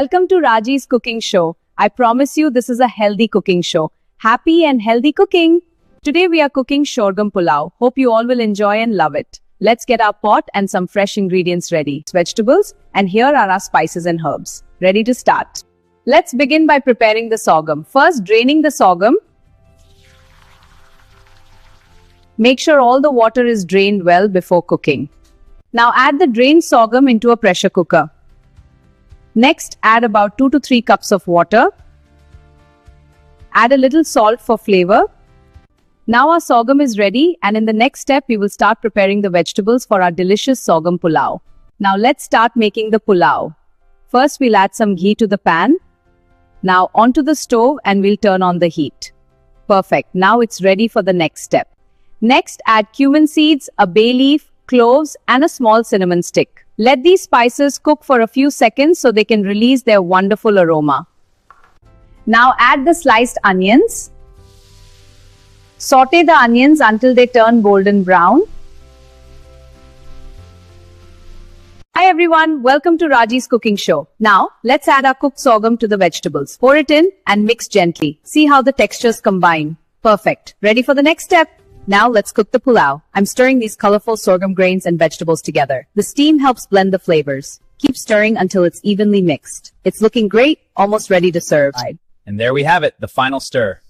Welcome to Raji's cooking show. I promise you this is a healthy cooking show. Happy and healthy cooking. Today we are cooking Sorghum Pulao. Hope you all will enjoy and love it. Let's get our pot and some fresh ingredients ready. Vegetables, and here are our spices and herbs. Ready to start. Let's begin by preparing the sorghum. First, draining the sorghum. Make sure all the water is drained well before cooking. Now add the drained sorghum into a pressure cooker. Next, add about 2 to 3 cups of water. Add a little salt for flavor. Now our sorghum is ready, and in the next step, we will start preparing the vegetables for our delicious sorghum pulao. Now let's start making the pulao. First, we'll add some ghee to the pan. Now onto the stove and we'll turn on the heat. Perfect. Now it's ready for the next step. Next, add cumin seeds, a bay leaf, cloves, and a small cinnamon stick. Let these spices cook for a few seconds so they can release their wonderful aroma. Now add the sliced onions. Saute the onions until they turn golden brown. Hi everyone, welcome to Raji's cooking show. Now, let's add our cooked sorghum to the vegetables. Pour it in and mix gently. See how the textures combine. Perfect. Ready for the next step? Now let's cook the pulao. I'm stirring these colorful sorghum grains and vegetables together. The steam helps blend the flavors. Keep stirring until it's evenly mixed. It's looking great, almost ready to serve. And there we have it, the final stir.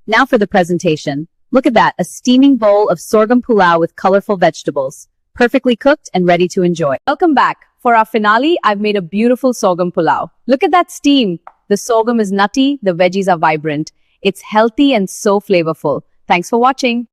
Now for the presentation. Look at that, a steaming bowl of sorghum pulao with colorful vegetables. Perfectly cooked and ready to enjoy. Welcome back. For our finale, I've made a beautiful sorghum pulao. Look at that steam. The sorghum is nutty, the veggies are vibrant. It's healthy and so flavorful. Thanks for watching.